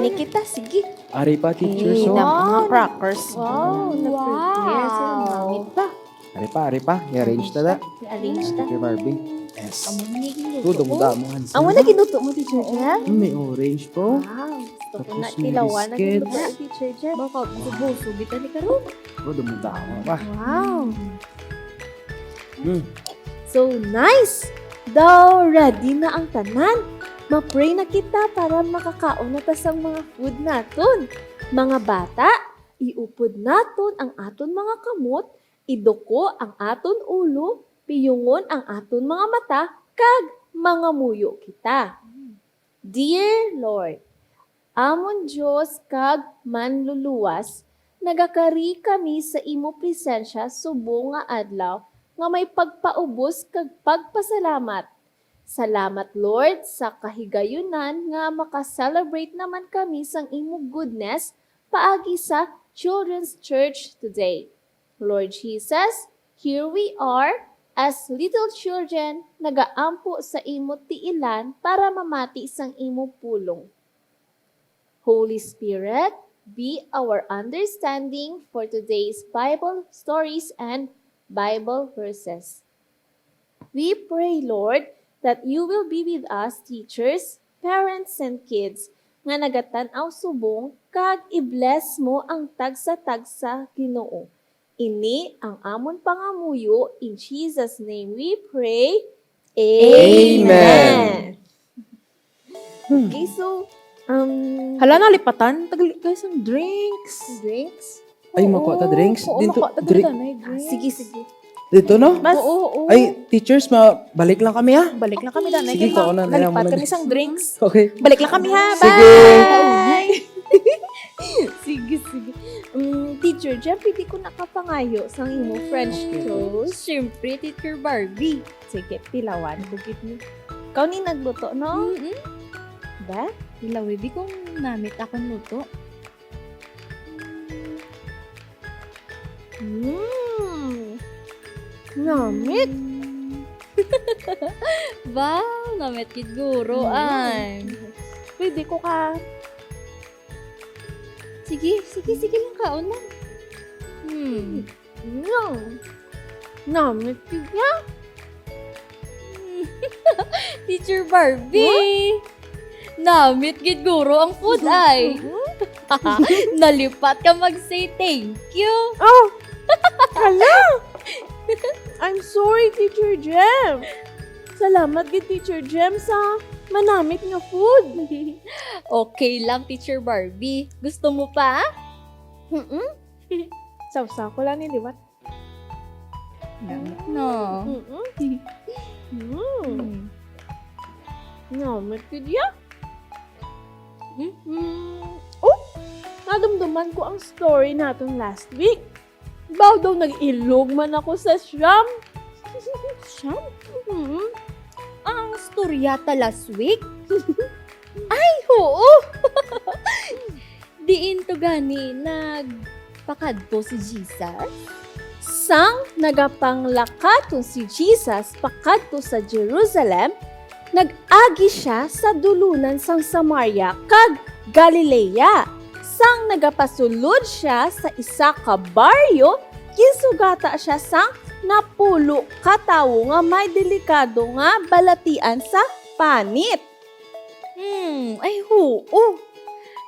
Ani kita, sige. Ari pa, teacher. Eh, So, mga crackers. Wow, nag-prepare sila. Namit pa. ari pa. I-arrange na da. I-arrange ta. Teacher Barbie. Yes. Amo ni Ito, damo mo, Hansi. Ang wala ginuto mo, Teacher Jem? May orange po. Wow, gusto ko Tapos na may tilawan na biscuits. ginuto ni Teacher Jem. Baka bubuso bitan ni karon. Ito, damo pa. Wow. Hmm. So nice! Daw, ready na ang tanan. Ma-pray na kita para makakaon na tas ang mga food naton. Mga bata, iupod naton ang aton mga kamot, iduko ang aton ulo, piyungon ang aton mga mata, kag mga muyo kita. Dear Lord, amon Diyos kag manluluwas, nagakari kami sa imo presensya subong nga adlaw nga may pagpaubos kag pagpasalamat. Salamat Lord sa kahigayunan nga maka-celebrate naman kami sang imo goodness paagi sa Children's Church today. Lord Jesus, here we are as little children nagaampo sa imo tiilan para mamati sang imo pulong. Holy Spirit, be our understanding for today's Bible stories and Bible verses. We pray, Lord, that you will be with us, teachers, parents, and kids, nga nagatanaw subong, kag i-bless mo ang tagsa-tagsa Ginoo. Ini ang amon pangamuyo, in Jesus' name we pray. Amen. Okay, so, Hala na lipatan. Tagal guys ang drinks. drinks? Ay, makuha ta drinks. Oo, Dito, makuha ta drink. drinks. Sige, sige. Dito, no? Mas, Oo. Ay, teachers, balik lang kami, ha? Balik lang kami danay. Sige, kauna na lang Nalipat muna. kami sang drinks. Okay. Balik lang kami ha. Sige. Bye. sige, sige. Teacher Jem, pwede ko nakapangayo sa imo French toast. Siyempre, Teacher Barbie. Sige, tilawan. Bukit mo. Ikaw ni nagluto, no? Ba? Ilawi, di kong namit akong luto. Namit. Wow, namit kid guro ay. Pwede ko ka. Sige lang kaon lang. Namit ka. Teacher Barbie. Namit gid guro ang food ay. Nalipat ka mag-say thank you. Oh! Hala! I'm sorry, Teacher Jem. Salamat gid Teacher Jem sa manamit nga food. Okay lang, Teacher Barbie. Gusto mo pa? Sausa ko lang niliwat. No. Namit gid ya. Oh! Nadumduman ko ang story natin last week. Baw daw nag-ilog man ako sa siyam. Siyam? Ang storyata last week? Ay, oo! Diin to gani nagpakadto si Jesus? Sang nagapanglakaton si Jesus pakadto sa Jerusalem, nag-agi siya sa dulunan sang Samaria kag Galilea. Sang nagapasulod siya sa isa ka baryo, ginsugata siya sang napulo ka tawo nga may delikado nga balatian sa panit. Ay, oo.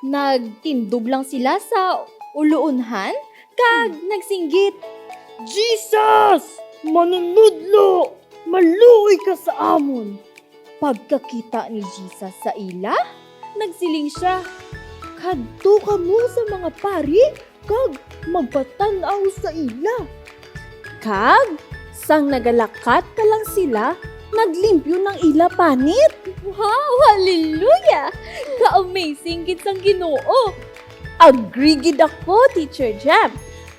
Nagtindog lang sila sa uluunhan kag nagsinggit, Jesus! Manunudlo! Maluoy ka sa amon! Pagkakita ni Jesus sa ila, nagsiling siya, kadto ka mo sa mga pari, kag magpatanaw sa ila. Kag, sang nagalakat pa lang sila, naglimpyo ng ila panit. Wow! Hallelujah! Ka-amazing gid sang Ginoo! Agree gid ako, Teacher Jem.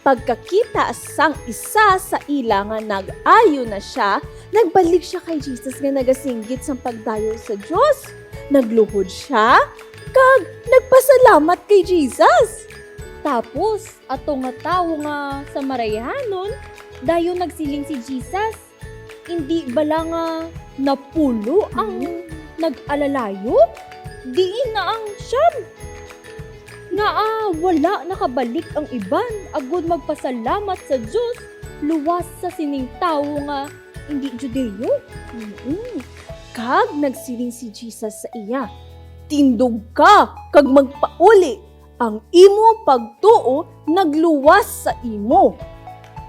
Pagkakita sang isa sa ila nga nag-ayo na siya, nagbalik siya kay Jesus nga nagasinggit sa pagdayo sa Diyos. Nagluhod siya, kag nagpasalamat kay Jesus. Tapos, ato nga tawo nga sa Marayanon, dayon nagsiling si Jesus. Hindi bala nga napulo ang nag-alalayo? Diin na ang siyam. Nga wala nakabalik ang iban agud magpasalamat sa Dios luwas sa sining tawo nga hindi Judeo. Kag nagsiling si Jesus sa iya, "Tindog ka kag magpauli, ang imo pagtuo nagluwas sa imo."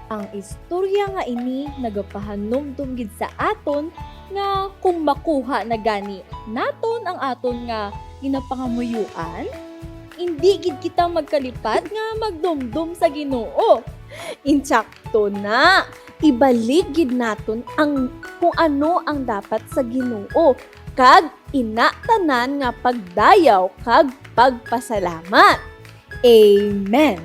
Ang istorya nga ini nagapahanumdum gid sa aton nga kung makuha na gani naton ang aton nga ginapangamuyuan, hindi gid kita magkalipat nga magdumdum sa Ginoo. Insakto na, ibalik gid naton ang kung ano ang dapat sa Ginoo, kag inatanan nga pagdayaw kag pagpasalamat. Amen.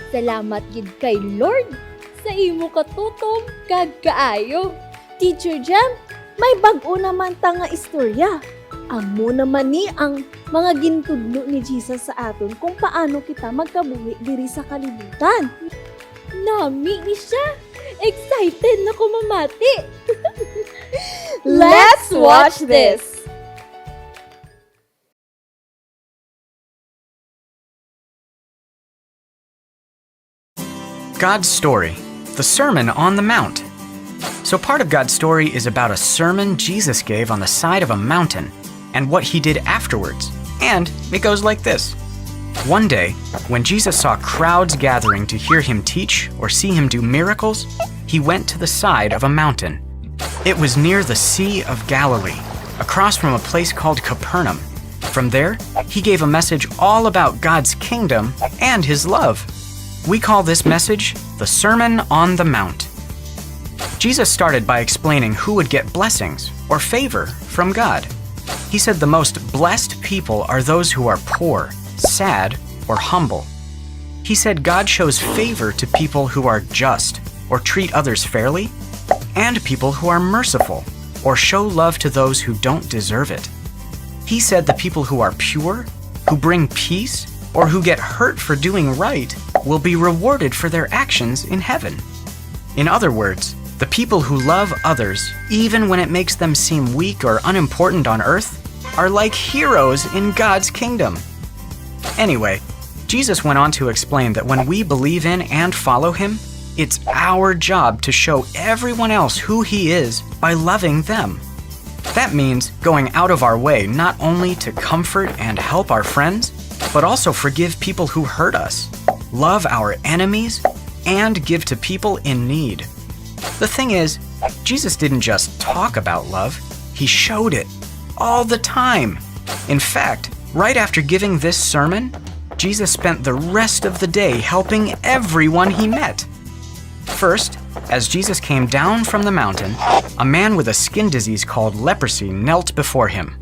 Salamat gid kay Lord sa imo katutom kag kaayo. Teacher Jam, may bag-o naman ta nga istorya. Amo naman ni ang mga gintudlo ni Jesus sa aton kung paano kita magkabuhi diri sa kalibutan. Nami ni siya. Excited na ko mamati. Let's watch this! God's story, the Sermon on the Mount. So part of God's story is about a sermon Jesus gave on the side of a mountain and what he did afterwards. And it goes like this. One day, when Jesus saw crowds gathering to hear him teach or see him do miracles, he went to the side of a mountain. It was near the Sea of Galilee, across from a place called Capernaum. From there, he gave a message all about God's kingdom and his love. We call this message the Sermon on the Mount. Jesus started by explaining who would get blessings or favor from God. He said the most blessed people are those who are poor, sad, or humble. He said God shows favor to people who are just or treat others fairly, and people who are merciful or show love to those who don't deserve it. He said the people who are pure, who bring peace, or who get hurt for doing right will be rewarded for their actions in heaven. In other words, the people who love others, even when it makes them seem weak or unimportant on earth, are like heroes in God's kingdom. Anyway, Jesus went on to explain that when we believe in and follow him, it's our job to show everyone else who he is by loving them. That means going out of our way not only to comfort and help our friends, but also forgive people who hurt us, love our enemies, and give to people in need. The thing is, Jesus didn't just talk about love, he showed it all the time. In fact, right after giving this sermon, Jesus spent the rest of the day helping everyone he met. First, as Jesus came down from the mountain, a man with a skin disease called leprosy knelt before him.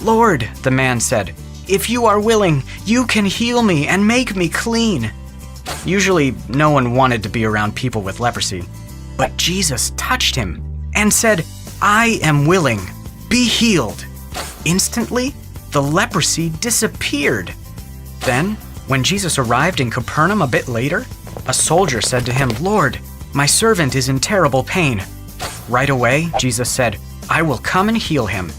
"Lord," the man said, "if you are willing, you can heal me and make me clean." Usually, no one wanted to be around people with leprosy, but Jesus touched him and said, "I am willing, be healed." Instantly, the leprosy disappeared. Then, when Jesus arrived in Capernaum a bit later, a soldier said to him, "Lord, my servant is in terrible pain." Right away, Jesus said, "I will come and heal him."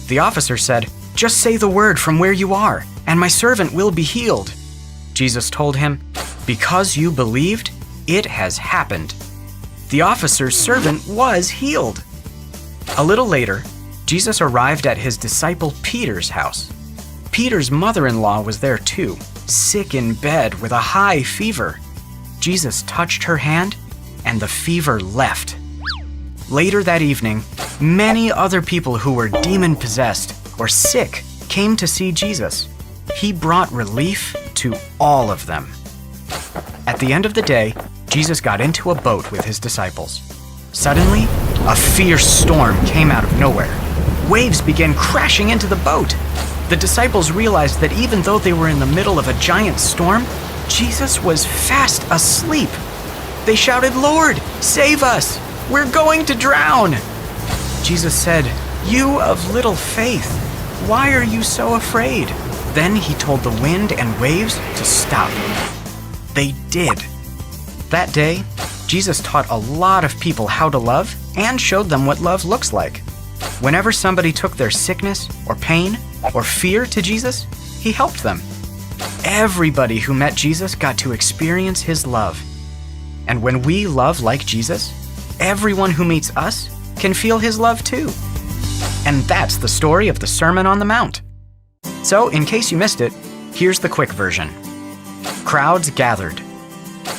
The officer said, "Just say the word from where you are, and my servant will be healed." Jesus told him, "Because you believed, it has happened." The officer's servant was healed. A little later, Jesus arrived at his disciple Peter's house. Peter's mother-in-law was there too, sick in bed with a high fever. Jesus touched her hand, and the fever left. Later that evening, many other people who were demon-possessed or sick came to see Jesus. He brought relief to all of them. At the end of the day, Jesus got into a boat with his disciples. Suddenly, a fierce storm came out of nowhere. Waves began crashing into the boat. The disciples realized that even though they were in the middle of a giant storm, Jesus was fast asleep. They shouted, "Lord, save us! We're going to drown!" Jesus said, "You of little faith, why are you so afraid?" Then he told the wind and waves to stop. They did. That day, Jesus taught a lot of people how to love and showed them what love looks like. Whenever somebody took their sickness or pain or fear to Jesus, he helped them. everybody who met Jesus got to experience his love. And when we love like Jesus, everyone who meets us can feel his love too. And that's the story of the Sermon on the Mount. So, in case you missed it, here's the quick version. Crowds gathered.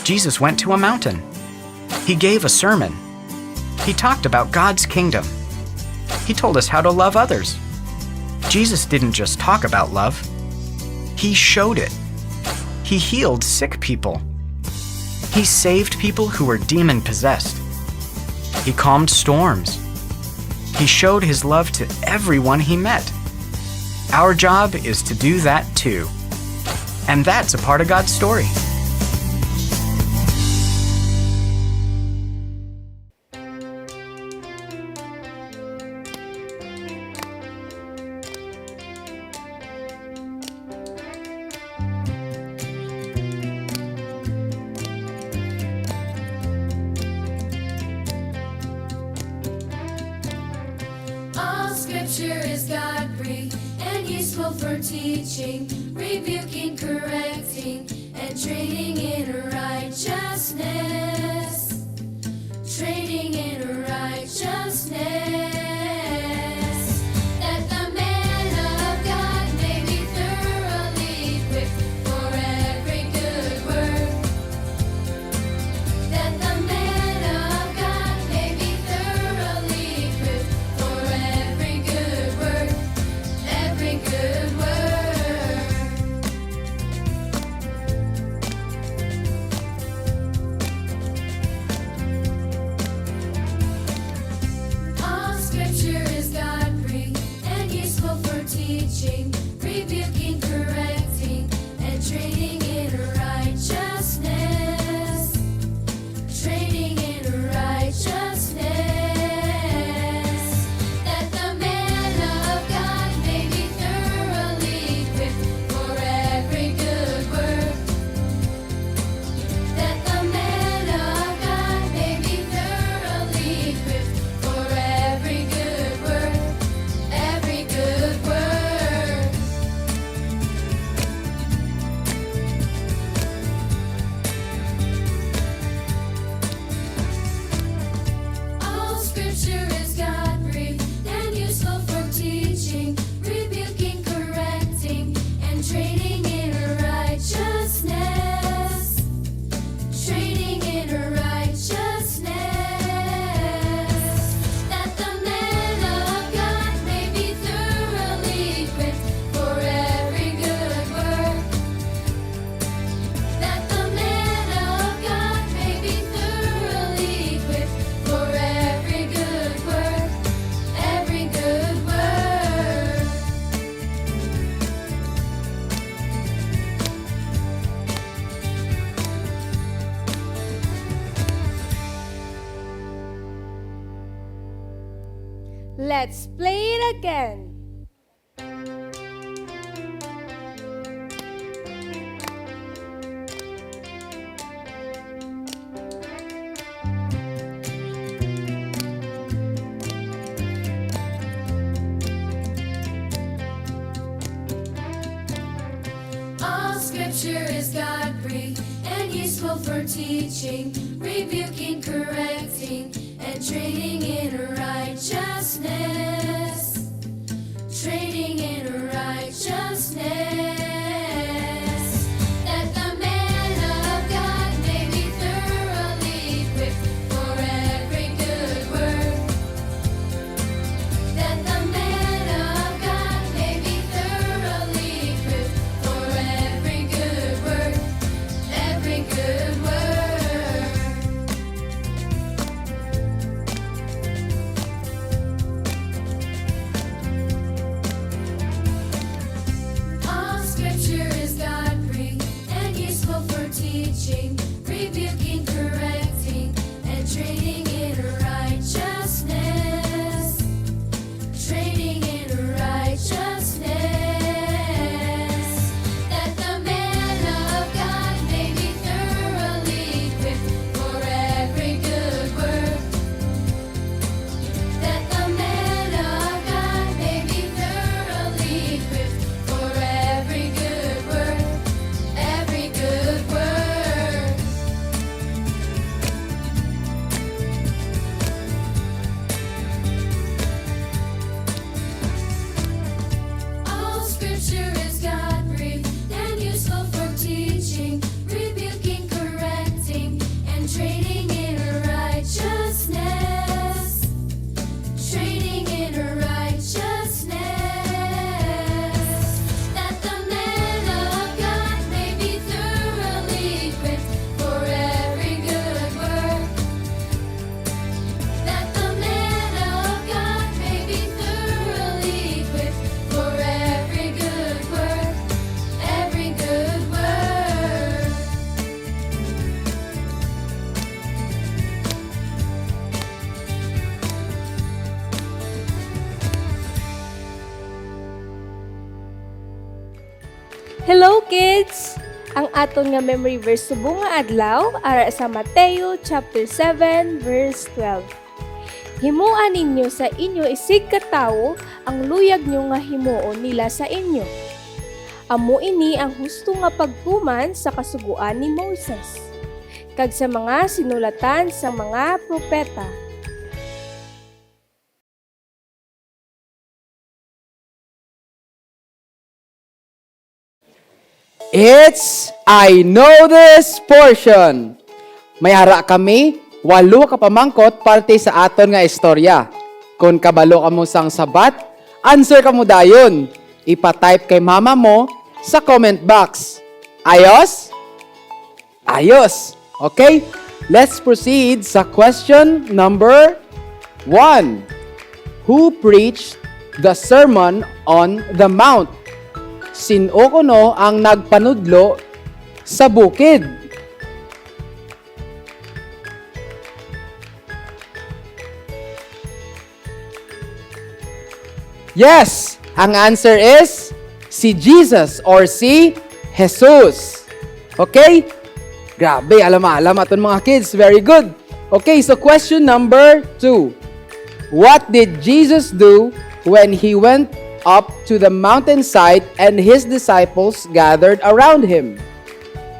Jesus went to a mountain. He gave a sermon. He talked about God's kingdom. He told us how to love others. Jesus didn't just talk about love. He showed it. He healed sick people. He saved people who were demon-possessed. He calmed storms. He showed his love to everyone he met. Our job is to do that too. And that's a part of God's story. All scripture is God-breathed and useful for teaching, rebuking, correcting, and training in righteousness. Training in righteousness. That the man of God may be thoroughly equipped for every good work. That the man of God may be thoroughly equipped for every good work. Every good work. All scripture is God-breathed and useful for teaching, rebuking, correcting, and training in righteousness. Training in righteousness. That the man of God may be thoroughly equipped for every good work. That the man of God may be thoroughly equipped for every good work. Every good work. All scripture is God-breathed and useful for teaching, rebuking, correcting, and training in righteousness. Training in righteousness. That the man of God may be thoroughly equipped for every good work. That the man of God may be thoroughly equipped for every good work. Every good work. Let's play it again. All scripture is God-breathed and useful for teaching, rebuking, correcting, and training in righteousness. Training in righteousness. That the man of God may be thoroughly equipped for every good work. That the man of God may be thoroughly equipped for every good work. Every good work. Hello kids! Ang aton nga memory verse subong nga adlaw ara sa Mateo chapter 7 verse 12. Himuan ninyo sa inyo isig katawo ang luyag nyo nga himuon nila sa inyo. Amo ini ang husto nga pagtuman sa kasuguan ni Moses kag sa mga sinulatan sa mga propeta. It's I Know This portion. May ara kami, 8 ka pamangkot parte sa aton nga istorya. Kung kabalo ka mo sang sabat, answer ka mo dayon. Ipa-type kay mama mo sa comment box. Ayos? Ayos. Okay? Let's proceed sa question number 1. Who preached the Sermon on the Mount? Sino kuno ang nagpanudlo sa bukid? Yes, ang answer is si Jesus or si Jesus. Okay? Grabe, alam aton mga kids. Very good. Okay, so question number 2. What did Jesus do when he went up to the mountainside and his disciples gathered around him?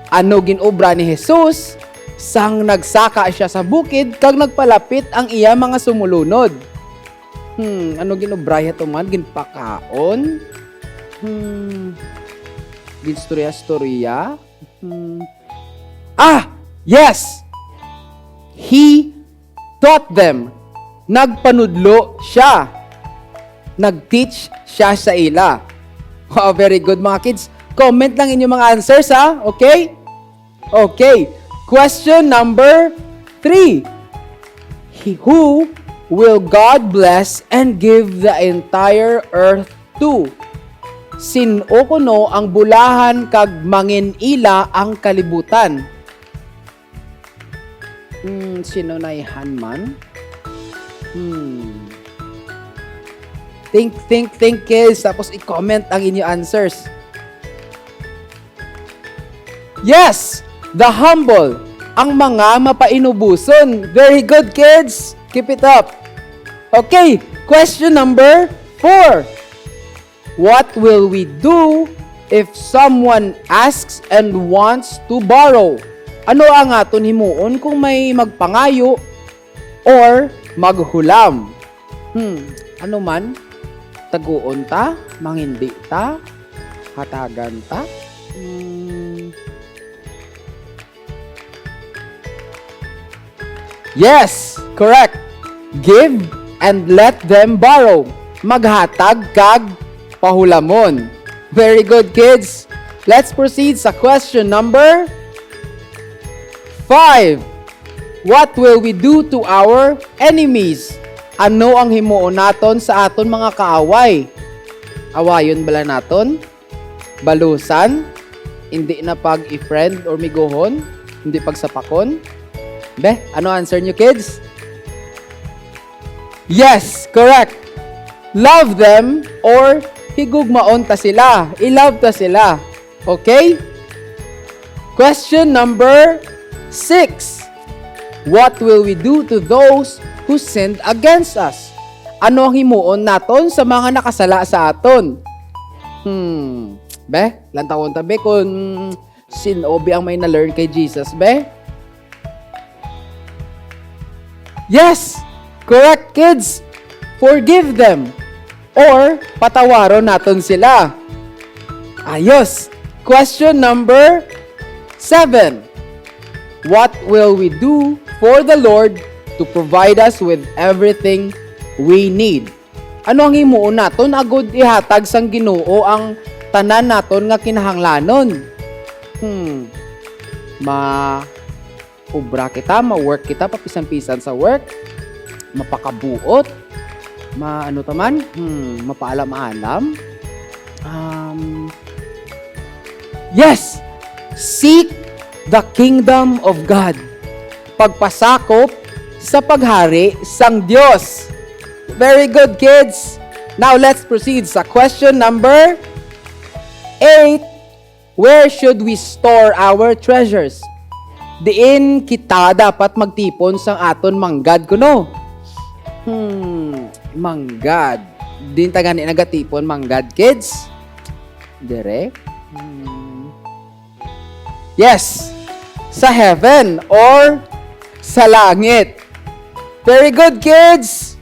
Ano ginobra ni Jesus sang nagsaka siya sa bukid kag nagpalapit ang iya mga sumulunod? Ano ginobra to man? Ginpakaon? Ginstorya-storya? Yes! He taught them. Nagpanudlo siya. Nag-teach siya sa ila. Oh, very good mga kids. Comment lang inyong mga answers ha. Okay? Okay. Question number 3. Who will God bless and give the entire earth to? Sino kuno ang bulahan kag manginila ang kalibutan? Sino na ihan man? Think kids. Tapos i-comment ang inyong answers. Yes! The humble. Ang mga mapainubuson. Very good kids. Keep it up. Okay. Question number 4. What will we do if someone asks and wants to borrow? Ano ang aton himuon kung may magpangayo or maghulam? Ano man? Taguon ta? Mangindi ta? Hatagan ta? Yes! Correct! Give and let them borrow. Maghatag kag pahulamon. Very good, kids. Let's proceed sa question number 5. What will we do to our enemies? Ano ang himuon naton sa aton mga kaaway? Awayon bala naton? Balusan? Hindi na pag-i-friend or migohon? Hindi pagsapakon? Ano answer nyo, kids? Yes, correct. Love them or higugmaon ta sila. I-love ta sila. Okay? Question number 6. What will we do to those who sinned against us? Ano ang himuon naton sa mga nakasala sa aton? Lantawon tabi kung sinobi ang may na-learn kay Jesus, Yes! Correct, kids! Forgive them or patawaron naton sila. Ayos! Question number 7. What will we do for the Lord to provide us with everything we need? Ano ang himuon naton agud ihatag sang Ginoo ang tanan naton nga kinahanglanon? Ubra kita, ma-work kita, papisan-pisan sa work, mapakabuot, mapaalam-alam. Yes! Seek the kingdom of God. Pagpasakop sa paghari sang Diyos. Very good, kids. Now, let's proceed sa question number 8. Where should we store our treasures? Diin kita dapat magtipon sang aton manggad kuno. Manggad. Din ta gani nagatipon manggad, kids? Dire? Yes. Sa heaven or sa langit. Very good, kids.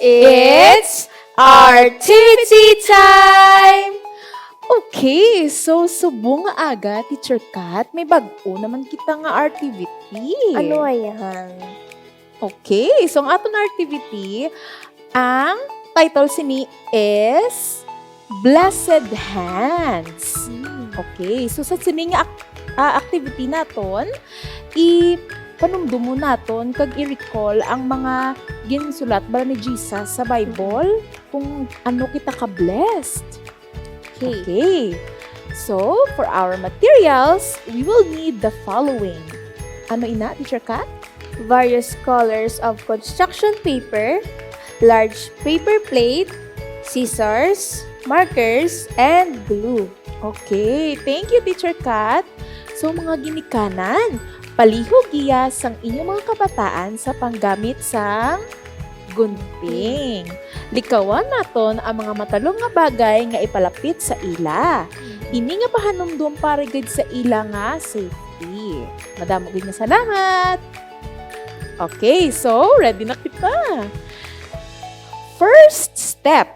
It's activity time! Okay, so subong nga aga, Teacher Kat, may bag-o naman kita nga activity. Ano yan? Okay, so ang aton activity, ang title sini is Blessed Hands. Okay, so sa sini nga activity naton, panumdumo naton kag i-recall ang mga ginsulat ba ni Jesus sa Bible kung ano kita ka-blessed. Okay. So, for our materials, we will need the following. Ano ina, Teacher Kat? Various colors of construction paper, large paper plate, scissors, markers, and glue. Okay, thank you, Teacher Kat. So, mga ginikanan, palihog iya sang inyong mga kabataan sa panggamit sang gunting. Likawan naton ang mga matalong nga bagay nga ipalapit sa ila. Ini nga pahanumdum para gid sa ila nga safety. Madamo gid nga salamat. Okay, so ready na kita. First step,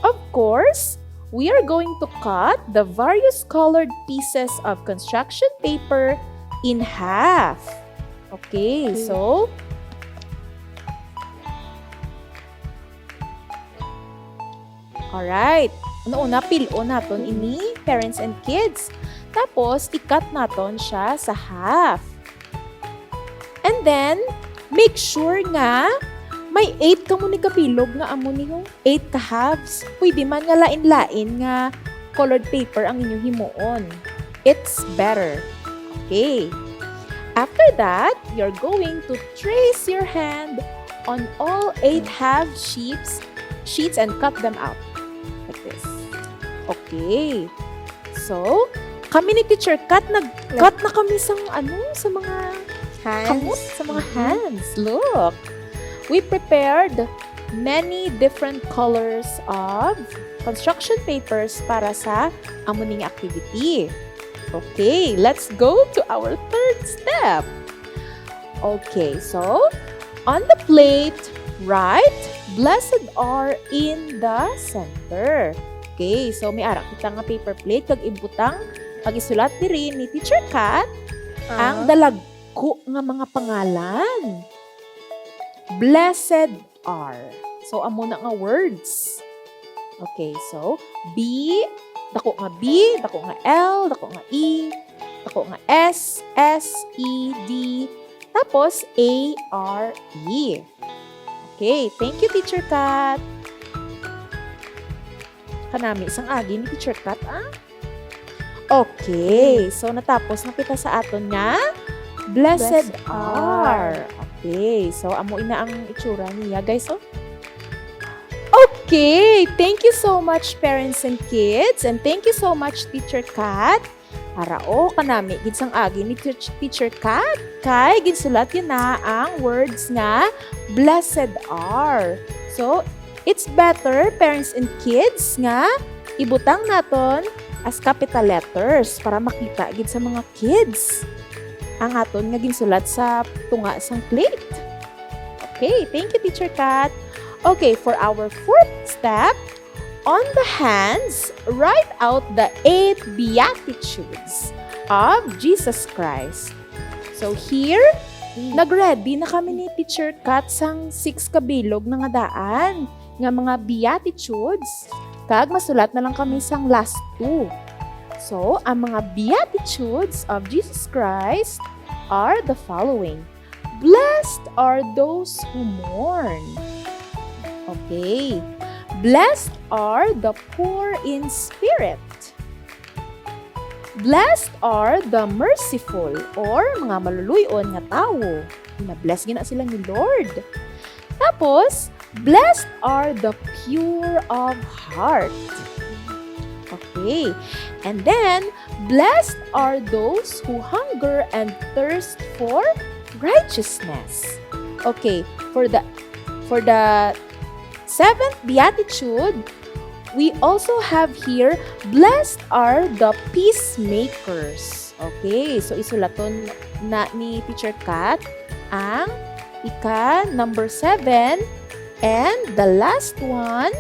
of course, we are going to cut the various colored pieces of construction paper in half. Okay, so alright. Una-una, pilo naton ini, parents and kids. Tapos, i-cut naton siya sa half. And then, make sure nga, may 8 ka mo ni kapilog nga amo ni yung 8 ka halves. Pwede man nga lain-lain nga colored paper ang inyong himuon. It's better. Okay. After that, you're going to trace your hand on all 8 half sheets and cut them out. Like this. Okay. So, kami ni Teacher Kat, nag-cut na kami sa mga kamot, sa mga hands. Look. We prepared many different colors of construction papers para sa amuning activity. Okay, let's go to our third step. Okay, so, on the plate, write blessed are in the center. Okay, so may ara kita nga paper plate kag ibutang pag-isulat diri ni Teacher Kat ang dalagko nga mga pangalan. Blessed are. So amo na nga words. Okay, so B, dako nga B, dako nga L, dako nga E, dako nga S, S, E, D, tapos A, R, E. Okay, thank you, Teacher Kat. Kanami, isang agi ni Teacher Kat, Okay, so natapos na kita sa aton nga Blessed are. Okay, so amo ina ang itsura niya, guys. Oh. Okay, thank you so much, parents and kids, and thank you so much, Teacher Kat. Para kanami gid sang agi ni Teacher Kat kay ginsulat yun na ang words nga blessed are. So, it's better, parents and kids, nga ibutang naton as capital letters para makita gid sa mga kids ang aton nga ginsulat sa tunga sang plate. Okay, thank you, Teacher Kat. Okay, for our fourth step, on the hands, write out the 8 Beatitudes of Jesus Christ. So here, nag-ready na kami ni Teacher Kat sang 6 kabilog na nga daan nga mga Beatitudes. Kag masulat na lang kami sang last 2. So, ang mga Beatitudes of Jesus Christ are the following. Blessed are those who mourn. Okay. Blessed are the poor in spirit. Blessed are the merciful or mga maluluyon nga tao. Na-bless gina sila ni Lord. Tapos, blessed are the pure of heart. Okay. And then, blessed are those who hunger and thirst for righteousness. Okay, for the seventh beatitude, we also have here, blessed are the peacemakers. Okay, so isulaton na ni Teacher Kat ang number 7, and the last one,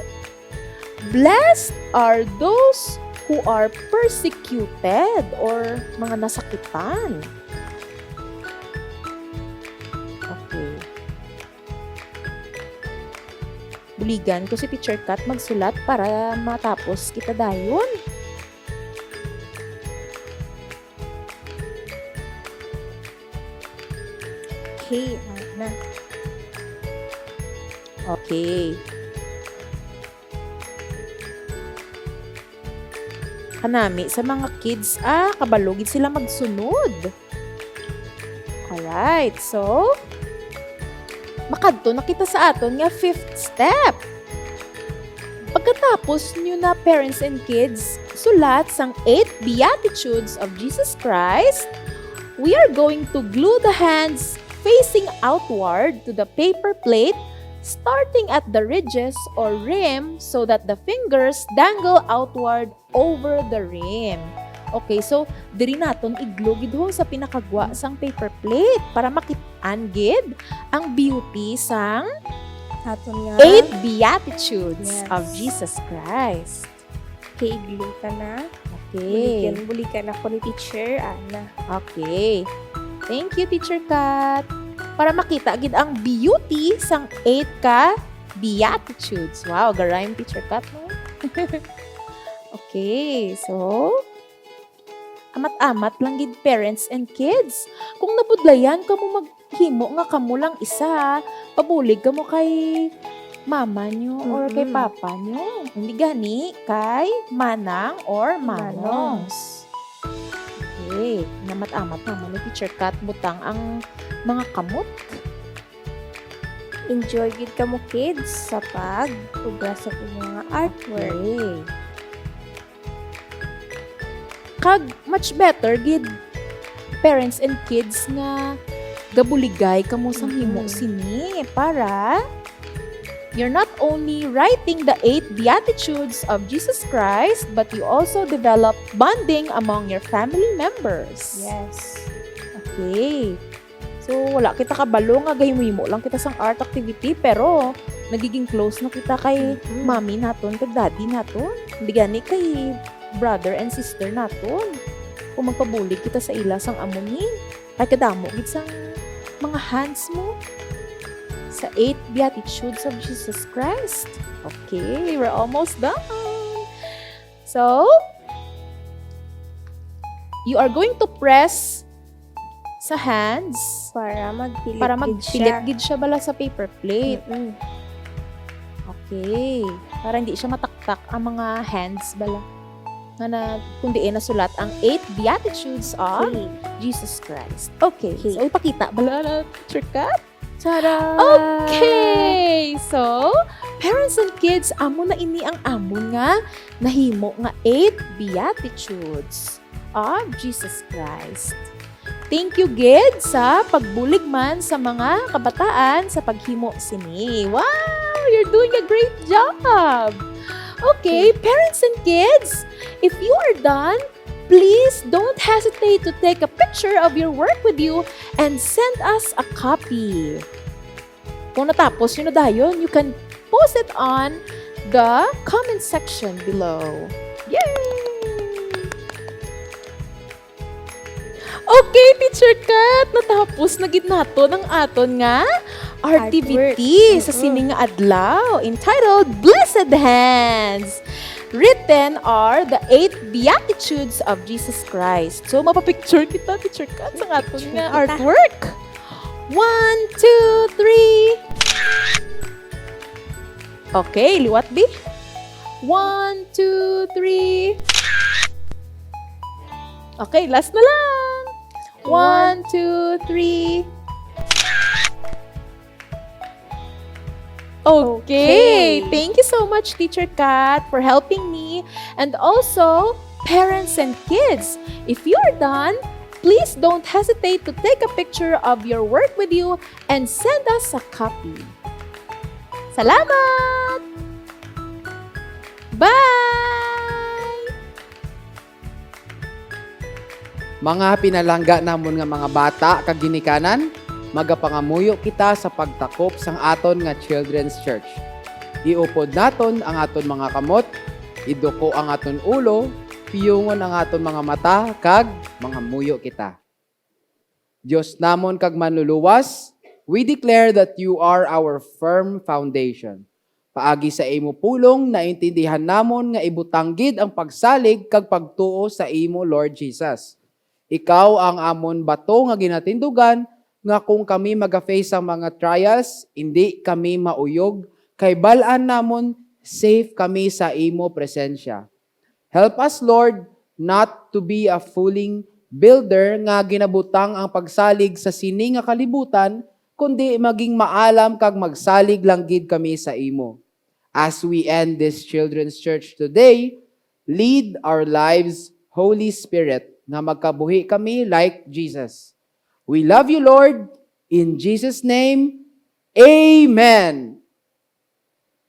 blessed are those who are persecuted or mga nasakitan. Okay. Buligan ko si Teacher Kat magsulat para matapos kita dayon. Okay, na. Okay. Kanami, sa mga kids, kabalugid sila magsunod. Alright, so, makadto na kita sa aton nga 5th step. Pagkatapos nyo na parents and kids, sulat sang 8 Beatitudes of Jesus Christ, we are going to glue the hands facing outward to the paper plate, starting at the ridges or rim so that the fingers dangle outward over the rim. Okay, so diri naton i-glue gid ho sa pinakagwa sang paper plate para makit-an gid ang beauty sang Aton nga. 8 Beatitudes Yes. of Jesus Christ. Okay, glue ka na. Okay. Bulikan ako ni teacher, Ana. Okay. Thank you, Teacher Kat. Para makita gid ang beauty sang 8 ka Beatitudes. Wow, garayong Teacher Kat mo. Okay, so amat-amat lang gid parents and kids. Kung napudlayan ka mo maghimo nga kamo lang isa, pabulig ka mo kay mama nyo or kay papa nyo. Hindi gani kay manang or manongs. Okay, namat-amat naman ni Teacher Kat butang ang mga kamot. Enjoy gid ka mo kids sa pag-uga sa mga artwork. Okay. Kag much better gid parents and kids nga gabuligay kamo sa himo sini para you're not only writing the 8 Beatitudes of Jesus Christ, but you also develop bonding among your family members. Yes. Okay. So, wala kita kabalo nga gahimo lang kita sang art activity, pero nagiging close na kita kay mami naton, kay daddy naton. Hindi gani kay brother and sister naton. Kung magpabulig kita sa ila sang amo ni, ay kadamo gid sang mga hands mo sa 8 Beatitudes of Jesus Christ. Okay, we're almost done. So, you are going to press sa hands Para magpilit para gid magpilit siya. gid siya bala sa paper plate. Mm-mm. Okay. Para hindi siya mataktak ang mga hands bala. Nga na, kundi nasulat ang 8 Beatitudes of Okay. Jesus Christ. Okay. Okay. So, ipakita bala na Teacher Kat? Tara! Okay! So, parents and kids, amo na ini ang amon nga nahimo nga 8 Beatitudes of Jesus Christ. Thank you, Gid, sa pagbulig man sa mga kabataan sa paghimo sini. Wow! You're doing a great job! Okay, parents and kids, if you are done, please don't hesitate to take a picture of your work with you and send us a copy. Kung natapos yun na dayon, you can post it on the comment section below. Yay! Okay, Teacher Kat, natapos na gid nato ng aton nga activity sa sining nga adlaw entitled Blessed Hands. Written are the 8 Beatitudes of Jesus Christ. So, mapapicture kita, Teacher Kat, sa aton nga artwork. 1, 2, 3. Okay, liwat bi. 1, 2, 3. Okay, last na lang. 1, 2, 3. Okay. Thank you so much, Teacher Kat, for helping me. And also, parents and kids, if you're done, please don't hesitate to take a picture of your work with you and send us a copy. Salamat! Bye! Mga pinalangga namon nga mga bata kag ginikanan, magapangamuyo kita sa pagtakop sang aton nga Children's Church. Iupod naton ang aton mga kamot, iduko ang aton ulo, piyungon ang aton mga mata, kag mga muyo kita. Diyos namon kag manluluwas, we declare that you are our firm foundation. Paagi sa imo pulong, naintindihan namon nga ibutanggid ang pagsalig kag pagtuo sa imo, Lord Jesus. Ikaw ang amon bato nga ginatindugan, nga kung kami mag-face ang mga trials, hindi kami mauyog, kay balaan namon, safe kami sa imo presensya. Help us, Lord, not to be a fooling builder nga ginabutang ang pagsalig sa sini nga kalibutan, kundi maging maalam kag magsalig lang gid kami sa imo. As we end this Children's Church today, lead our lives, Holy Spirit, nga magkabuhi kami like Jesus. We love you, Lord. In Jesus' name, Amen.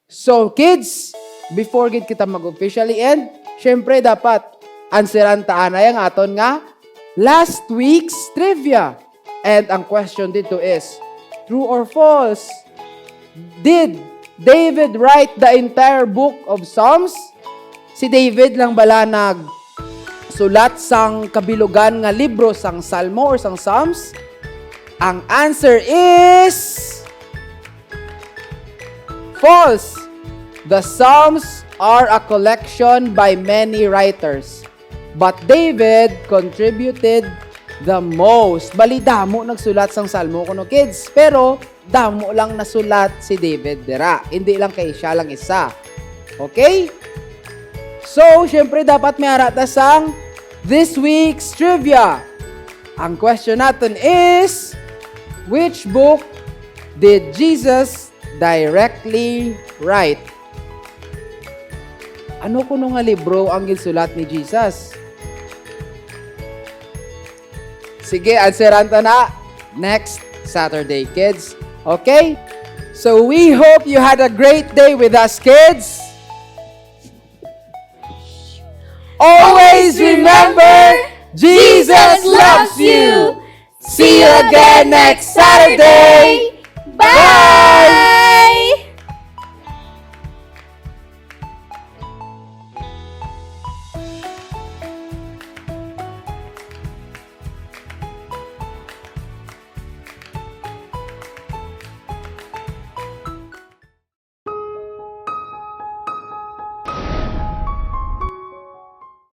So, kids, before gid kita mag-officially end, syempre dapat answeran taanay ang aton nga last week's trivia. And ang question dito is, true or false? Did David write the entire book of Psalms? Si David lang bala sulat sang kabilugan nga libro sang Salmo or sang Psalms? Ang answer is false. The Psalms are a collection by many writers, but David contributed the most. Bali, damo nagsulat sang Salmo kuno kids, pero damo lang nasulat si David dira. Hindi lang kay siya lang isa. Okay? So, syempre dapat may arata sang this week's trivia. Ang question natin is, which book did Jesus directly write? Ano kuno nga libro ang gisulat ni Jesus? Sige, answeran ta na next Saturday, kids. Okay? So we hope you had a great day with us, kids. Always remember, Jesus loves you. See you again next Saturday.